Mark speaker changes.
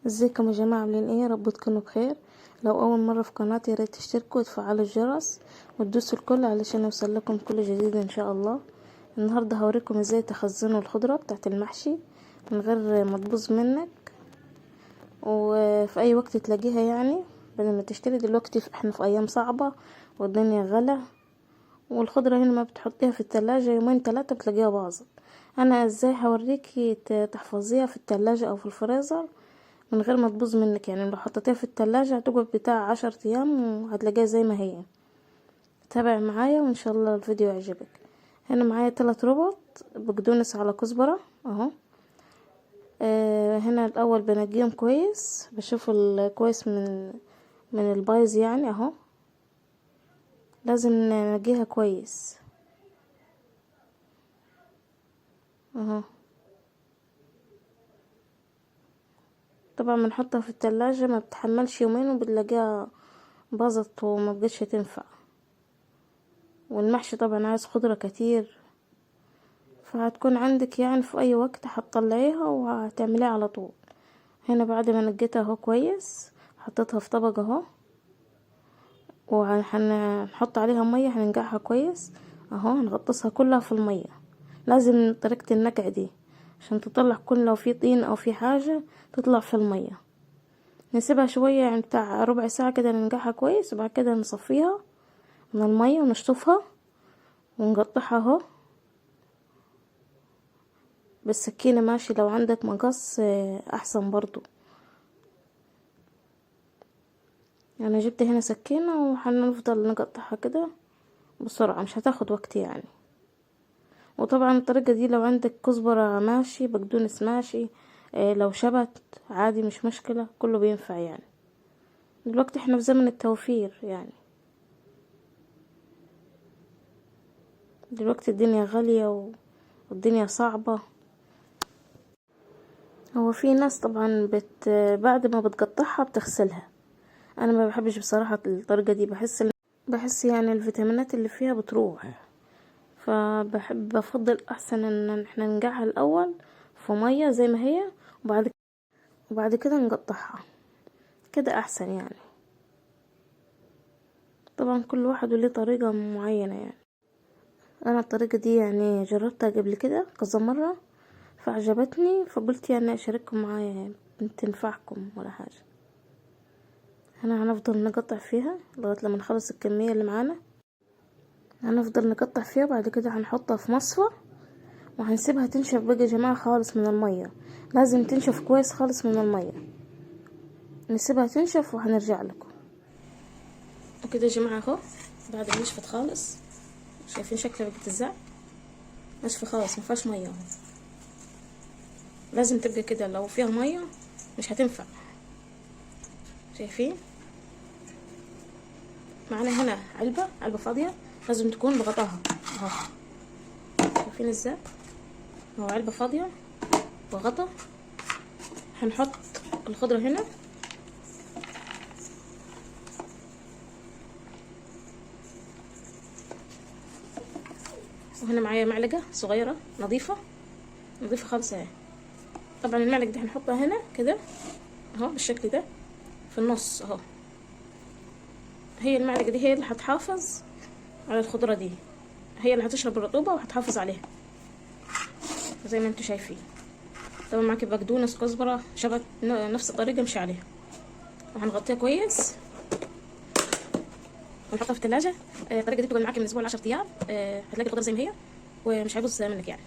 Speaker 1: ازيكم يا جماعة، عاملين ايه؟ رب تكونوا بخير. لو اول مرة في قناتي ياريت تشتركوا وتفعلوا الجرس وتدوسوا الكل علشان يوصل لكم كل جديد ان شاء الله. النهاردة هوريكم ازاي تخزنوا الخضرة بتاعت المحشي من غير ما تبوظ منك وفي اي وقت تلاقيها، يعني بدل ما تشتري دلوقتي. احنا في ايام صعبة والدنيا غلا، والخضرة هنا ما بتحطيها في التلاجة يومين 3 بتلاقيها باظت. انا ازاي هوريكي تحفظيها في التلاجة او في الفريزر من غير ما تبوظ منك. يعني لو حطيتيها في التلاجة هتقعد بتاع 10 ايام وهتلاقيها زي ما هي. تابع معايا وان شاء الله الفيديو يعجبك. هنا معايا 3 ربط بقدونس على كزبرة اهو. هنا الاول بنقيهم كويس، بشوف الكويس من البايظ يعني اهو. لازم ننقيها كويس اهو. طبعا بنحطها في التلاجة ما بتحملش يومين وبتلاقيها باظت وما بقتش تنفع. والمحشي طبعا عايز خضرة كتير، فهتكون عندك يعني في اي وقت هتطلعيها وهتعمليها على طول. هنا بعد ما نقيتها اهو كويس حطيتها في طبق اهو، وهنحط عليها مية هننقعها كويس اهو. هنغطسها كلها في المية، لازم طريقة النقع دي عشان تطلع كل لو في طين او في حاجة تطلع في المية. نسيبها شوية يعني بتاع ربع ساعة كده ننقعها كويس، وبعد كده نصفيها من المية ونشطفها ونقطعها اهو بالسكينة. ماشي، لو عندك مقص احسن برضو. يعني جبت هنا سكينة وهنفضل نقطعها كده بسرعة، مش هتاخد وقت يعني. وطبعا الطريقة دي لو عندك كزبرة ماشي، بقدونس ماشي، لو شبت عادي مش مشكلة، كله بينفع يعني. دلوقتي احنا في زمن التوفير يعني، دلوقتي الدنيا غالية والدنيا صعبة. هو في ناس طبعا بعد ما بتقطعها بتغسلها. انا ما بحبش بصراحة الطريقة دي، بحس يعني الفيتامينات اللي فيها بتروح. بفضل احسن ان احنا ننقعها الاول في مية زي ما هي، وبعد كده نقطعها كده احسن يعني. طبعا كل واحد له طريقة معينة يعني. انا الطريقة دي يعني جربتها قبل كده كذا مرة فعجبتني، فقلت يعني اشارككم معايا تنفعكم ولا حاجة. هنا هنفضل نقطع فيها لغاية لما نخلص الكمية اللي معانا. هنفضل نقطع فيها، بعد كده هنحطها في مصفى وهنسيبها تنشف بقى يا جماعة خالص من المية. لازم تنشف كويس خالص من المية، نسيبها تنشف وهنرجع لكم. وكده يا جماعة اهو بعد ما نشفت خالص، شايفين شكلها بقت ازاي؟ ناشفة خالص مفيهاش مية اهو. لازم تبقى كده، لو فيها مية مش هتنفع. شايفين معانا هنا علبة فاضية لازم تكون بغطاها اهو. شايفين ازاي؟ اهو علبة فاضية بغطا. هنحط الخضرة هنا وهنا معايا معلقة صغيرة نظيفة خالص اهي. طبعا المعلقة دي هنحطها هنا كده اهو بالشكل ده في النص اهو. هي المعلقة دي هي اللي هتحافظ على الخضرة دي، هي اللي هتشرب الرطوبة وهتحافظ عليها زي ما انتوا شايفين. طبعا معاكي بقدونس كزبرة شبت نفس الطريقة امشي عليها. وهنغطيها كويس ونحطها في التلاجة. الطريقة دي بتقعد معاكي من اسبوع ل10 ايام. هتلاقي الخضرة زي ما هي ومش هيبوظ منك يعني.